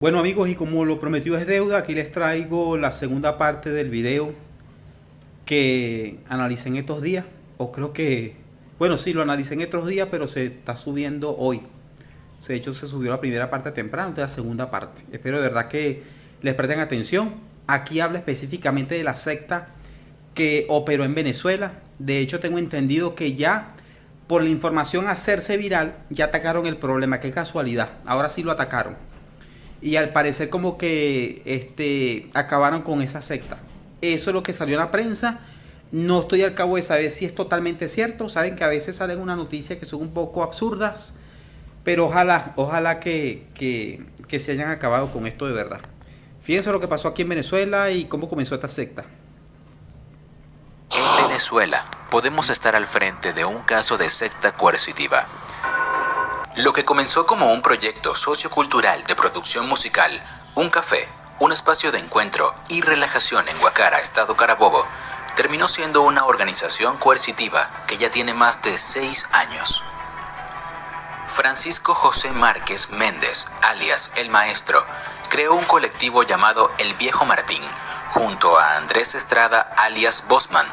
Bueno amigos, y como lo prometido es deuda, aquí les traigo la segunda parte del video que analicé en estos días. O creo que, bueno, sí, lo analicé en estos días, pero se está subiendo hoy. De hecho, se subió la primera parte temprano, de la segunda parte. Espero de verdad que les presten atención. Aquí habla específicamente de la secta que operó en Venezuela. De hecho, tengo entendido que ya, por la información hacerse viral, ya atacaron el problema. Qué casualidad. Ahora sí lo atacaron. Y al parecer como que acabaron con esa secta. Eso es lo que salió en la prensa. No estoy al cabo de saber si es totalmente cierto. Saben que a veces salen unas noticias que son un poco absurdas. Pero ojalá que se hayan acabado con esto de verdad. Fíjense lo que pasó aquí en Venezuela y cómo comenzó esta secta. En Venezuela podemos estar al frente de un caso de secta coercitiva. Lo que comenzó como un proyecto sociocultural de producción musical, un café, un espacio de encuentro y relajación en Guacara, estado Carabobo, terminó siendo una organización coercitiva que ya tiene más de 6 años. Francisco José Márquez Méndez, alias El Maestro, creó un colectivo llamado El Viejo Martín, junto a Andrés Estrada, alias Bosman,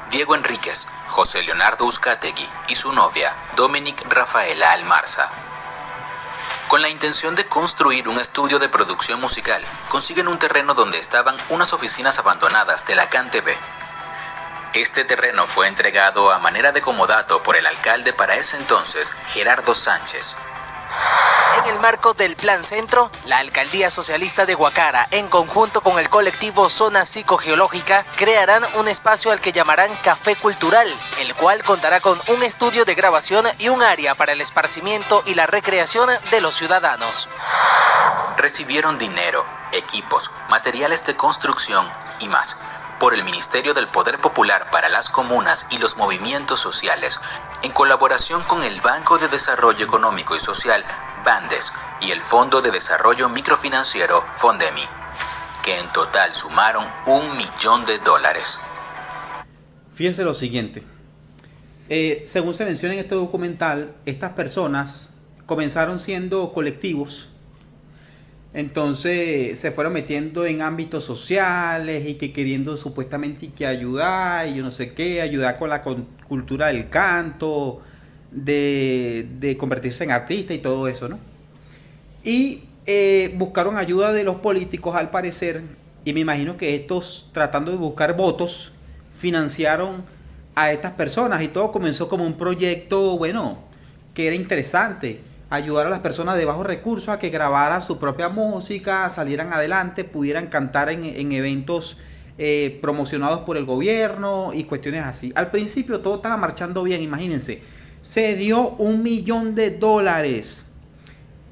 Diego Enríquez, José Leonardo Uzcategui y su novia, Dominic Rafaela Almarza. Con la intención de construir un estudio de producción musical, consiguen un terreno donde estaban unas oficinas abandonadas de la CanTV. Este terreno fue entregado a manera de comodato por el alcalde para ese entonces, Gerardo Sánchez. En el marco del Plan Centro, la Alcaldía Socialista de Guacara, en conjunto con el colectivo Zona Psicogeológica, crearán un espacio al que llamarán Café Cultural, el cual contará con un estudio de grabación y un área para el esparcimiento y la recreación de los ciudadanos. Recibieron dinero, equipos, materiales de construcción y más por el Ministerio del Poder Popular para las Comunas y los Movimientos Sociales, en colaboración con el Banco de Desarrollo Económico y Social, Bandes, y el Fondo de Desarrollo Microfinanciero, Fondemi, que en total sumaron $1 millón. Fíjense lo siguiente. Según se menciona en este documental, estas personas comenzaron siendo colectivos. Entonces se fueron metiendo en ámbitos sociales y que queriendo supuestamente que ayudar y yo no sé qué, ayudar con la cultura del canto, de convertirse en artista y todo eso, ¿no? Y buscaron ayuda de los políticos al parecer, y me imagino que estos, tratando de buscar votos, financiaron a estas personas y todo comenzó como un proyecto, bueno, que era interesante, ayudar a las personas de bajos recursos a que grabaran su propia música, salieran adelante, pudieran cantar en eventos promocionados por el gobierno y cuestiones así. Al principio todo estaba marchando bien, imagínense, se dio $1 millón.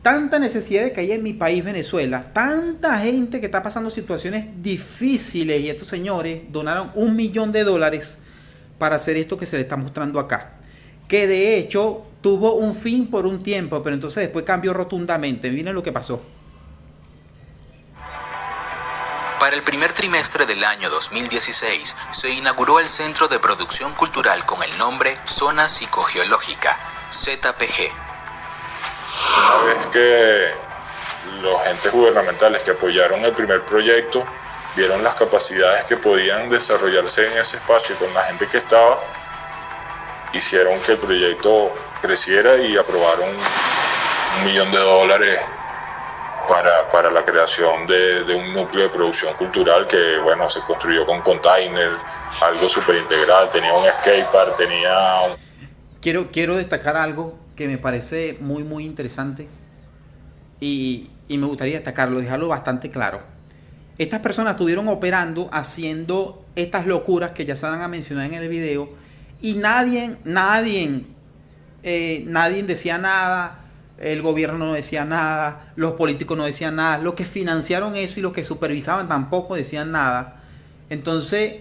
Tanta necesidad que hay en mi país, Venezuela, tanta gente que está pasando situaciones difíciles y estos señores donaron $1 millón para hacer esto que se le está mostrando acá. Que de hecho tuvo un fin por un tiempo, pero entonces después cambió rotundamente. Miren lo que pasó. Para el primer trimestre del año 2016 se inauguró el Centro de Producción Cultural con el nombre Zona Psicogeológica, ZPG. Una vez que los entes gubernamentales que apoyaron el primer proyecto vieron las capacidades que podían desarrollarse en ese espacio con la gente que estaba, hicieron que el proyecto creciera y aprobaron $1 millón para la creación de un núcleo de producción cultural que, bueno, se construyó con container, algo súper integral, tenía un skatepark, tenía un... Quiero destacar algo que me parece muy interesante y me gustaría destacarlo, dejarlo bastante claro. Estas personas estuvieron operando, haciendo estas locuras que ya se van a mencionar en el video, y nadie decía nada, el gobierno no decía nada, los políticos no decían nada, los que financiaron eso y los que supervisaban tampoco decían nada. Entonces,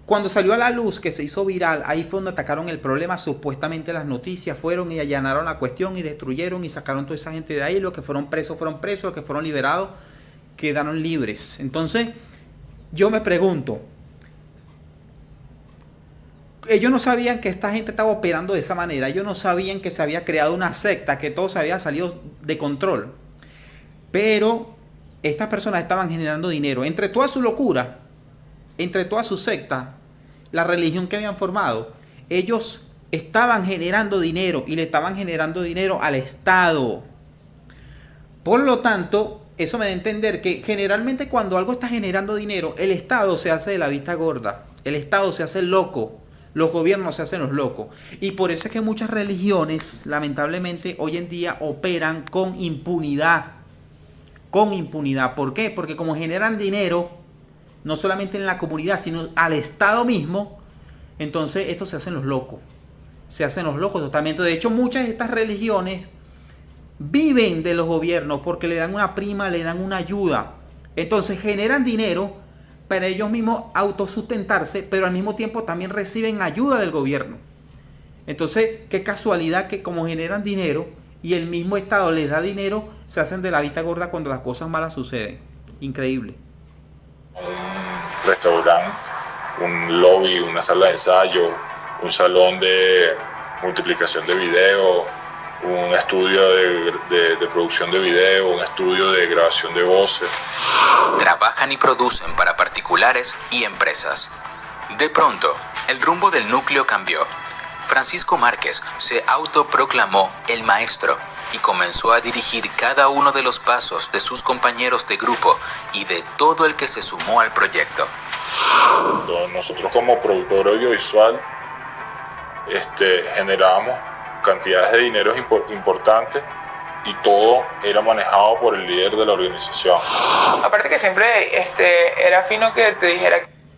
cuando salió a la luz, que se hizo viral, ahí fue donde atacaron el problema. Supuestamente las noticias fueron y allanaron la cuestión y destruyeron y sacaron toda esa gente de ahí. Los que fueron presos, los que fueron liberados quedaron libres. Entonces, yo me pregunto, ellos no sabían que esta gente estaba operando de esa manera. Ellos no sabían que se había creado una secta, que todo se había salido de control. Pero estas personas estaban generando dinero. Entre toda su locura, entre toda su secta, la religión que habían formado, ellos estaban generando dinero y le estaban generando dinero al Estado. Por lo tanto, eso me da a entender que generalmente cuando algo está generando dinero, el Estado se hace de la vista gorda. El Estado se hace el loco. Los gobiernos se hacen los locos. Y por eso es que muchas religiones, lamentablemente, hoy en día operan con impunidad. Con impunidad. ¿Por qué? Porque como generan dinero, no solamente en la comunidad, sino al Estado mismo, entonces estos se hacen los locos. Se hacen los locos totalmente. De hecho, muchas de estas religiones viven de los gobiernos porque le dan una prima, le dan una ayuda. Entonces generan dinero para ellos mismos autosustentarse, pero al mismo tiempo también reciben ayuda del gobierno. Entonces, qué casualidad que como generan dinero y el mismo Estado les da dinero, se hacen de la vista gorda cuando las cosas malas suceden. Increíble. Un restaurante, un lobby, una sala de ensayo, un salón de multiplicación de video, un estudio de producción de video, un estudio de grabación de voces. Trabajan y producen para particulares y empresas. De pronto, el rumbo del núcleo cambió. Francisco Márquez se autoproclamó el maestro y comenzó a dirigir cada uno de los pasos de sus compañeros de grupo y de todo el que se sumó al proyecto. Nosotros como productor audiovisual generábamos cantidades de dinero importantes y todo era manejado por el líder de la organización. Aparte que siempre era fino que te dijera...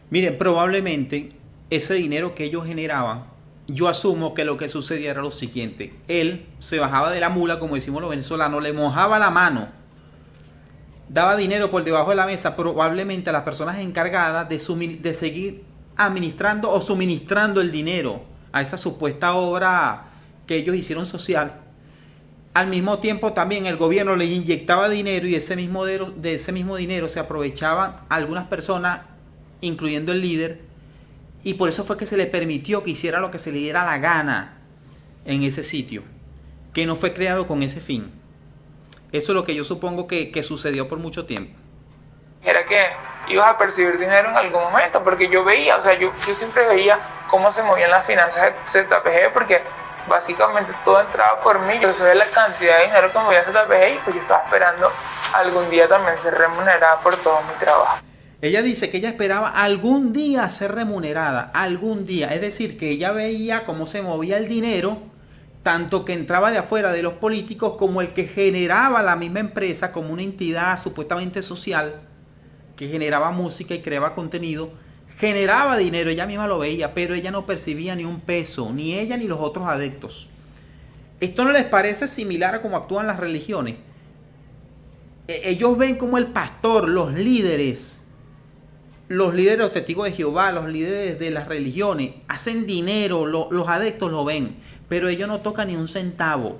Miren, probablemente ese dinero que ellos generaban, yo asumo que lo que sucedía era lo siguiente. Él se bajaba de la mula, como decimos los venezolanos, le mojaba la mano, daba dinero por debajo de la mesa, probablemente a las personas encargadas de seguir administrando o suministrando el dinero a esa supuesta obra que ellos hicieron social. Al mismo tiempo también el gobierno les inyectaba dinero y de ese mismo dinero se aprovechaban algunas personas, incluyendo el líder, y por eso fue que se le permitió que hiciera lo que se le diera la gana en ese sitio, que no fue creado con ese fin. Eso es lo que yo supongo que sucedió por mucho tiempo. Era que ibas a percibir dinero en algún momento, porque yo veía, yo siempre veía cómo se movían las finanzas de ZPG, porque básicamente todo entraba por mí. Yo sabía la cantidad de dinero que movía ZPG y pues yo estaba esperando algún día también ser remunerada por todo mi trabajo. Ella dice que ella esperaba algún día ser remunerada, algún día. Es decir, que ella veía cómo se movía el dinero, tanto que entraba de afuera de los políticos como el que generaba la misma empresa como una entidad supuestamente social, que generaba música y creaba contenido, generaba dinero, ella misma lo veía, pero ella no percibía ni un peso, ni ella ni los otros adeptos. ¿Esto no les parece similar a cómo actúan las religiones? Ellos ven como el pastor, los líderes, los testigos de Jehová, los líderes de las religiones, hacen dinero, los adeptos lo ven, pero ellos no tocan ni un centavo,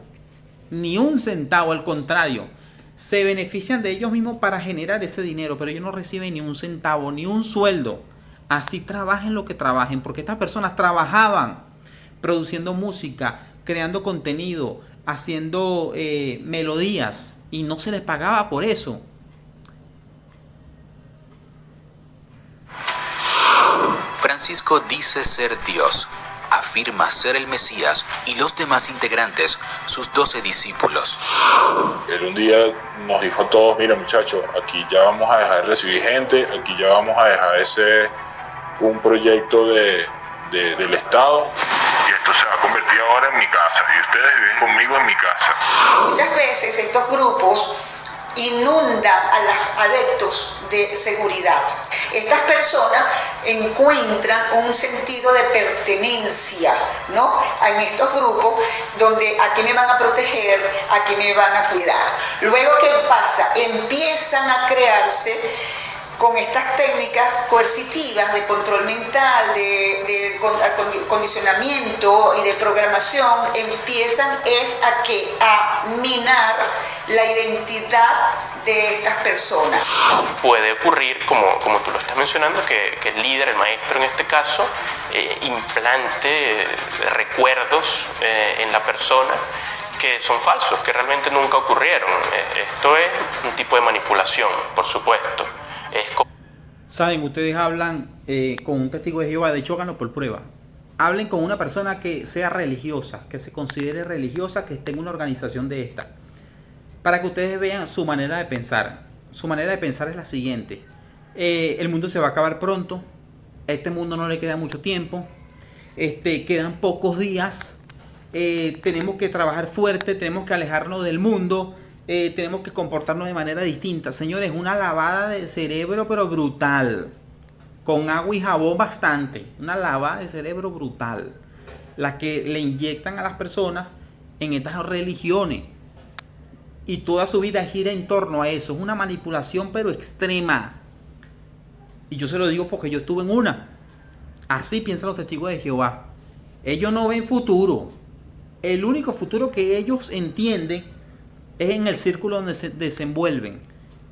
al contrario, se benefician de ellos mismos para generar ese dinero, pero ellos no reciben ni un centavo, ni un sueldo. Así trabajen lo que trabajen, porque estas personas trabajaban produciendo música, creando contenido, haciendo melodías, y no se les pagaba por eso. Francisco dice ser Dios, afirma ser el Mesías y los demás integrantes, sus 12 discípulos. Él un día nos dijo a todos, mira muchachos, aquí ya vamos a dejar de recibir gente, aquí ya vamos a dejar de ser un proyecto del Estado y esto se va a convertir ahora en mi casa y ustedes viven conmigo en mi casa. Muchas veces estos grupos inundan a los adeptos de seguridad. Estas personas encuentran un sentido de pertenencia, ¿no? En estos grupos donde aquí me van a proteger, aquí me van a cuidar. Luego, ¿qué pasa? Empiezan a crearse con estas técnicas coercitivas de control mental, de condicionamiento y de programación, empiezan a minar la identidad de estas personas. Puede ocurrir, como tú lo estás mencionando, que el líder, el maestro en este caso, implante recuerdos en la persona que son falsos, que realmente nunca ocurrieron. Esto es un tipo de manipulación, por supuesto. Saben, ustedes hablan con un testigo de Jehová, de hecho háganlo por prueba. Hablen con una persona que sea religiosa, que se considere religiosa, que esté en una organización de esta, para que ustedes vean su manera de pensar. Su manera de pensar es la siguiente: el mundo se va a acabar pronto, a este mundo no le queda mucho tiempo, quedan pocos días, tenemos que trabajar fuerte, tenemos que alejarnos del mundo, tenemos que comportarnos de manera distinta. Señores, una lavada de cerebro pero brutal, con agua y jabón bastante, una lavada de cerebro brutal, la que le inyectan a las personas en estas religiones, y toda su vida gira en torno a eso. Es una manipulación pero extrema, y yo se lo digo porque yo estuve en una. Así piensan los testigos de Jehová. Ellos no ven futuro. El único futuro que ellos entienden es en el círculo donde se desenvuelven,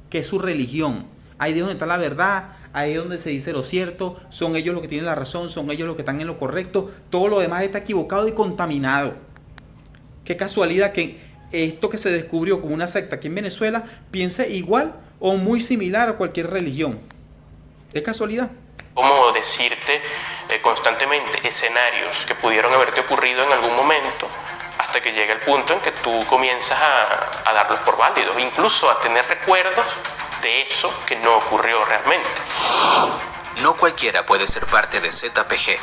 que es su religión. Ahí es donde está la verdad, ahí es donde se dice lo cierto, son ellos los que tienen la razón, son ellos los que están en lo correcto, todo lo demás está equivocado y contaminado. Qué casualidad que esto que se descubrió como una secta aquí en Venezuela piense igual o muy similar a cualquier religión. ¿Es casualidad? ¿Cómo decirte constantemente escenarios que pudieron haberte ocurrido en algún momento, hasta que llega el punto en que tú comienzas a darlos por válidos, incluso a tener recuerdos de eso que no ocurrió realmente? No cualquiera puede ser parte de ZPG.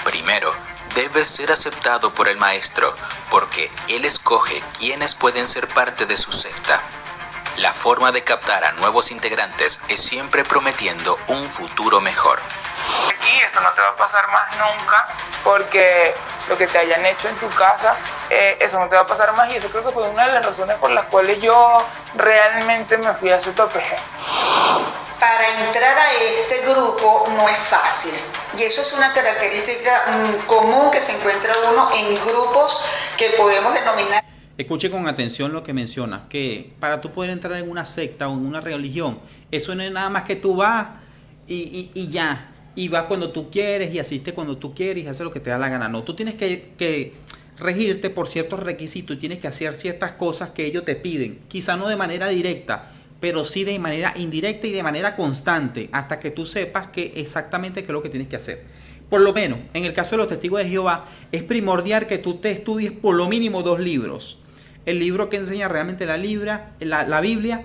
Primero, debes ser aceptado por el maestro, porque él escoge quiénes pueden ser parte de su secta. La forma de captar a nuevos integrantes es siempre prometiendo un futuro mejor. Aquí esto no te va a pasar más nunca, porque lo que te hayan hecho en tu casa, eso no te va a pasar más, y eso creo que fue una de las razones por las cuales yo realmente me fui a ZPG. Para entrar a este grupo no es fácil, y eso es una característica común que se encuentra uno en grupos que podemos denominar. Escuche con atención lo que menciona, que para tú poder entrar en una secta o en una religión, eso no es nada más que tú vas y ya, y vas cuando tú quieres y asistes cuando tú quieres y haces lo que te da la gana. No, tú tienes que regirte por ciertos requisitos y tienes que hacer ciertas cosas que ellos te piden, quizá no de manera directa, pero sí de manera indirecta y de manera constante, hasta que tú sepas exactamente qué es lo que tienes que hacer. Por lo menos, en el caso de los testigos de Jehová, es primordial que tú te estudies por lo mínimo 2 libros. El libro que enseña realmente la Biblia,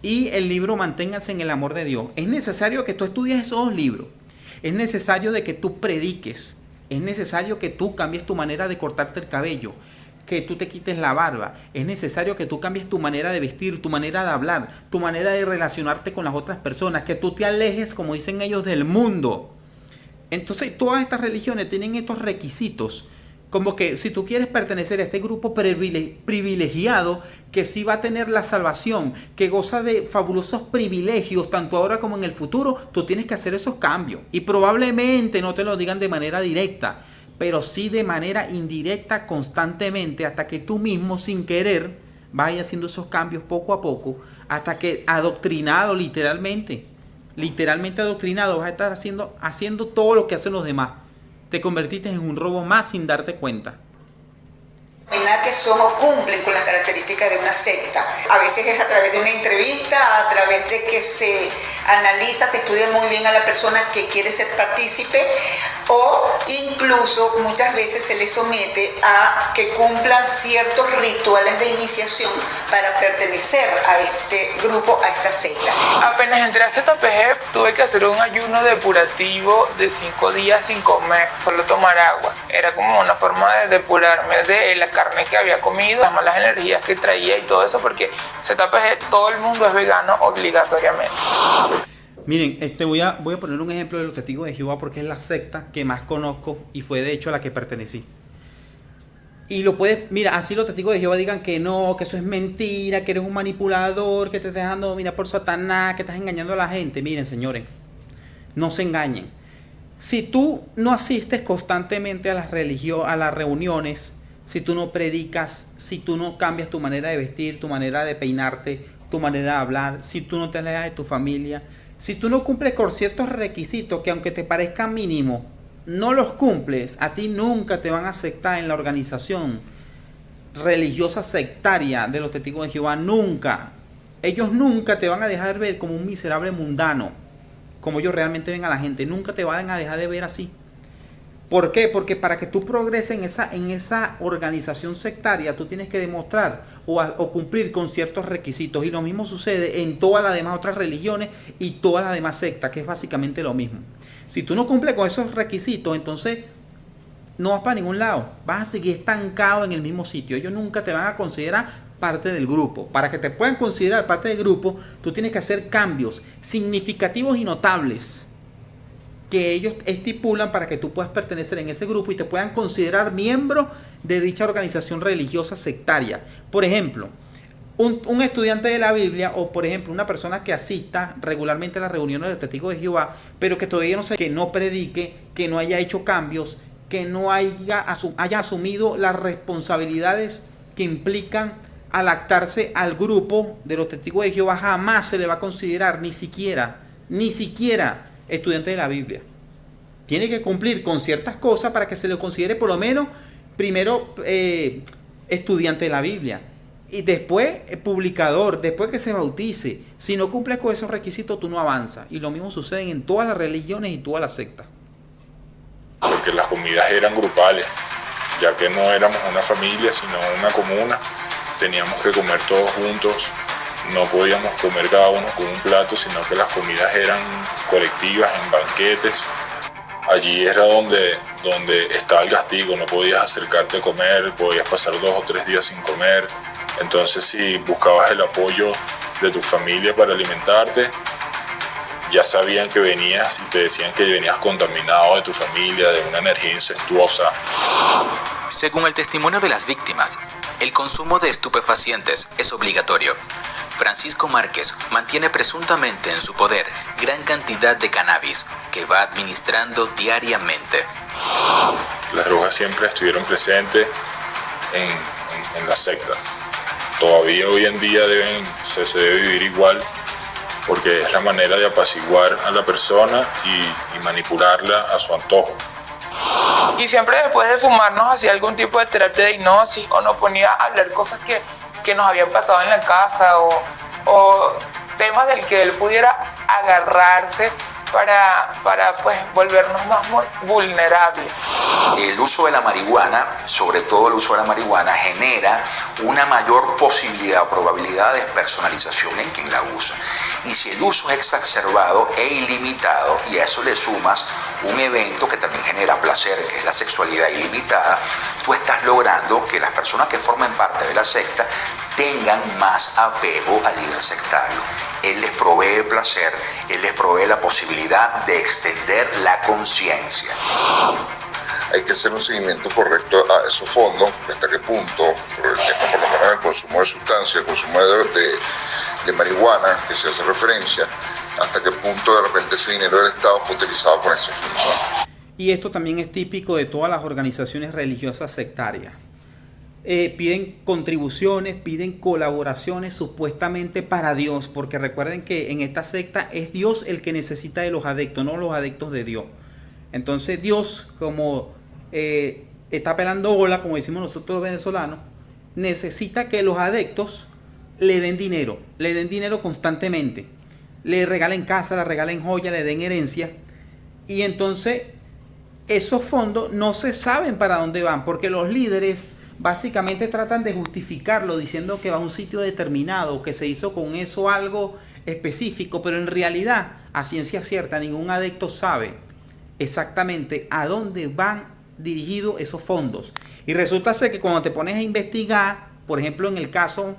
y el libro Manténganse en el amor de Dios. Es necesario que tú estudies esos 2 libros. Es necesario de que tú prediques. Es necesario que tú cambies tu manera de cortarte el cabello, que tú te quites la barba. Es necesario que tú cambies tu manera de vestir, tu manera de hablar, tu manera de relacionarte con las otras personas, que tú te alejes, como dicen ellos, del mundo. Entonces, todas estas religiones tienen estos requisitos, como que si tú quieres pertenecer a este grupo privilegiado, que sí va a tener la salvación, que goza de fabulosos privilegios, tanto ahora como en el futuro, tú tienes que hacer esos cambios. Y probablemente no te lo digan de manera directa, pero sí de manera indirecta constantemente, hasta que tú mismo sin querer vayas haciendo esos cambios poco a poco, hasta que adoctrinado literalmente adoctrinado, vas a estar haciendo todo lo que hacen los demás. Te convertiste en un robo más sin darte cuenta. Que son o cumplen con las características de una secta. A veces es a través de una entrevista, a través de que se analiza, se estudia muy bien a la persona que quiere ser partícipe, o incluso muchas veces se le somete a que cumplan ciertos rituales de iniciación para pertenecer a este grupo, a esta secta. Apenas entré a ZPG, tuve que hacer un ayuno depurativo de 5 días sin comer, solo tomar agua. Era como una forma de depurarme de la carne que había comido, las malas energías que traía y todo eso, porque ZPG todo el mundo es vegano obligatoriamente. Miren, voy a poner un ejemplo de los testigos de Jehová, porque es la secta que más conozco y fue de hecho a la que pertenecí. Y mira, así los testigos de Jehová digan que no, que eso es mentira, que eres un manipulador, que te estás dejando dominar por Satanás, que estás engañando a la gente. Miren, señores, no se engañen. Si tú no asistes constantemente a las reuniones, si tú no predicas, si tú no cambias tu manera de vestir, tu manera de peinarte, tu manera de hablar, si tú no te alejas de tu familia, si tú no cumples con ciertos requisitos que aunque te parezcan mínimos, no los cumples, a ti nunca te van a aceptar en la organización. religiosa sectaria de los testigos de Jehová, nunca. Ellos nunca te van a dejar ver como un miserable mundano, como ellos realmente ven a la gente. Nunca te van a dejar de ver así. ¿Por qué? Porque para que tú progreses en esa organización sectaria, tú tienes que demostrar o cumplir con ciertos requisitos. Y lo mismo sucede en todas las demás otras religiones y todas las demás sectas, que es básicamente lo mismo. Si tú no cumples con esos requisitos, entonces no vas para ningún lado. Vas a seguir estancado en el mismo sitio. Ellos nunca te van a considerar parte del grupo. Para que te puedan considerar parte del grupo, tú tienes que hacer cambios significativos y notables que ellos estipulan para que tú puedas pertenecer en ese grupo y te puedan considerar miembro de dicha organización religiosa sectaria. Por ejemplo, un estudiante de la Biblia, o por ejemplo una persona que asista regularmente a las reuniones de testigos de Jehová, pero que todavía que no predique, que no haya hecho cambios, que no haya asumido las responsabilidades que implican adaptarse al grupo de los testigos de Jehová, jamás se le va a considerar ni siquiera estudiante de la Biblia. Tiene que cumplir con ciertas cosas para que se le considere por lo menos primero estudiante de la Biblia y después publicador, después que se bautice. Si no cumples con esos requisitos, tú no avanzas. Y lo mismo sucede en todas las religiones y todas las sectas. Porque las comidas eran grupales, ya que no éramos una familia, sino una comuna. Teníamos que comer todos juntos. No podíamos comer cada uno con un plato, sino que las comidas eran colectivas, en banquetes. Allí era donde estaba el castigo, no podías acercarte a comer, podías pasar 2 o 3 días sin comer. Entonces, si buscabas el apoyo de tu familia para alimentarte, ya sabían que venías y te decían que venías contaminado de tu familia, de una energía incestuosa. Según el testimonio de las víctimas, el consumo de estupefacientes es obligatorio. Francisco Márquez mantiene presuntamente en su poder gran cantidad de cannabis que va administrando diariamente. Las drogas siempre estuvieron presentes en la secta. Todavía hoy en día se debe vivir igual, porque es la manera de apaciguar a la persona y manipularla a su antojo. Y siempre después de fumarnos hacía algún tipo de terapia de hipnosis o nos ponía a hablar cosas que nos habían pasado en la casa o temas del que él pudiera agarrarse para pues volvernos más vulnerables. El uso de la marihuana, sobre todo el uso de la marihuana, genera una mayor posibilidad o probabilidad de despersonalización en quien la usa. Y si el uso es exacerbado e ilimitado, y a eso le sumas un evento que también genera placer, que es la sexualidad ilimitada, tú estás logrando que las personas que formen parte de la secta tengan más apego al líder sectario. Él les provee placer, él les provee la posibilidad de extender la conciencia. Hay que hacer un seguimiento correcto a esos fondos, hasta qué punto, por el tema, por lo menos el consumo de sustancias, el consumo de marihuana, que se hace referencia, hasta qué punto de repente ese dinero del Estado fue utilizado por ese fin. Y esto también es típico de todas las organizaciones religiosas sectarias. Piden contribuciones, piden colaboraciones supuestamente para Dios, porque recuerden que en esta secta es Dios el que necesita de los adeptos, no los adeptos de Dios. Entonces Dios, como está pelando bola, como decimos nosotros los venezolanos, necesita que los adeptos le den dinero constantemente, le regalen casa, le regalen joya, le den herencia, y entonces esos fondos no se saben para dónde van, porque los líderes básicamente tratan de justificarlo diciendo que va a un sitio determinado, que se hizo con eso algo específico, pero en realidad, a ciencia cierta, ningún adepto sabe exactamente a dónde van dirigidos esos fondos. Y resulta ser que cuando te pones a investigar, por ejemplo, en mi caso,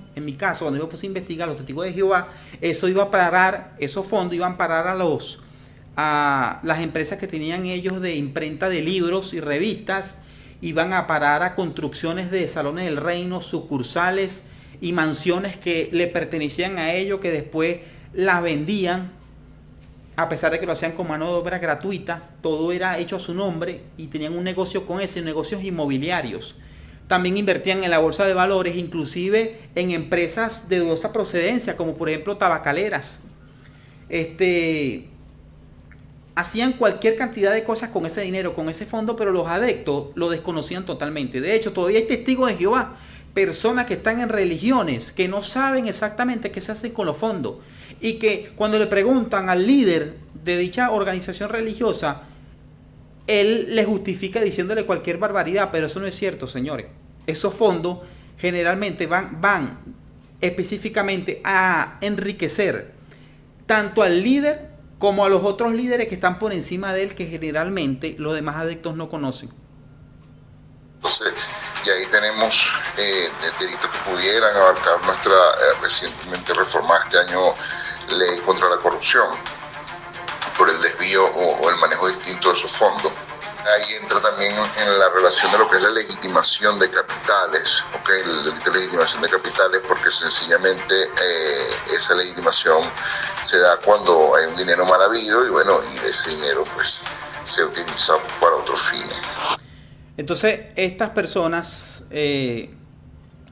cuando yo puse a investigar los testigos de Jehová, esos fondos iban a parar a las empresas que tenían ellos de imprenta de libros y revistas, iban a parar a construcciones de salones del reino, sucursales y mansiones que le pertenecían a ellos, que después las vendían, a pesar de que lo hacían con mano de obra gratuita. Todo era hecho a su nombre y tenían un negocio con ese, negocios inmobiliarios. También invertían en la bolsa de valores, inclusive en empresas de dudosa procedencia, como por ejemplo tabacaleras. Hacían cualquier cantidad de cosas con ese dinero, con ese fondo, pero los adeptos lo desconocían totalmente. De hecho, todavía hay testigos de Jehová personas que están en religiones que no saben exactamente qué se hace con los fondos y que cuando le preguntan al líder de dicha organización religiosa, él le justifica diciéndole cualquier barbaridad, pero eso no es cierto, señores. Esos fondos generalmente van específicamente a enriquecer tanto al líder como a los otros líderes que están por encima de él, que generalmente los demás adeptos no conocen. Entonces, y ahí tenemos delitos que pudieran abarcar nuestra recientemente reformada este año ley contra la corrupción por el desvío o el manejo distinto de esos fondos. Ahí entra también en la relación de lo que es la legitimación de capitales, ¿okay? El delito de legitimación de capitales, porque sencillamente esa legitimación se da cuando hay un dinero mal habido y bueno, y ese dinero pues se utiliza para otros fines. Entonces, estas personas en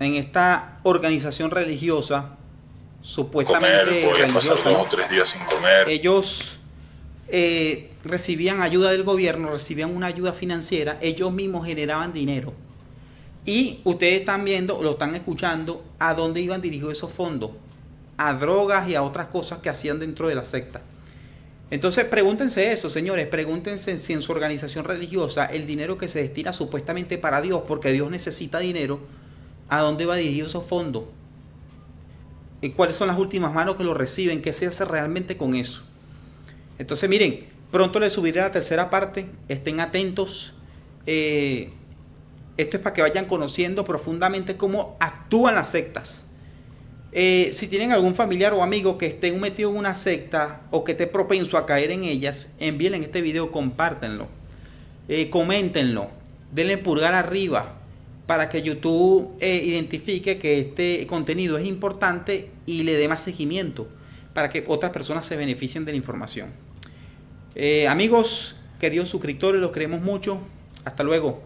esta organización religiosa, supuestamente podían religiosa, pasar 2 o 3 días sin comer. ellos recibían ayuda del gobierno, recibían una ayuda financiera, ellos mismos generaban dinero. Y ustedes están viendo, lo están escuchando, a dónde iban dirigidos esos fondos, a drogas y a otras cosas que hacían dentro de la secta. Entonces pregúntense eso, señores, pregúntense si en su organización religiosa el dinero que se destina supuestamente para Dios, porque Dios necesita dinero, ¿a dónde va dirigido esos fondos? ¿Y cuáles son las últimas manos que lo reciben? ¿Qué se hace realmente con eso? Entonces miren, pronto les subiré la tercera parte, estén atentos. Esto es para que vayan conociendo profundamente cómo actúan las sectas. Si tienen algún familiar o amigo que esté metido en una secta o que esté propenso a caer en ellas, envíenle este video, compártenlo, coméntenlo, denle pulgar arriba para que YouTube identifique que este contenido es importante y le dé más seguimiento para que otras personas se beneficien de la información. Amigos, queridos suscriptores, los queremos mucho. Hasta luego.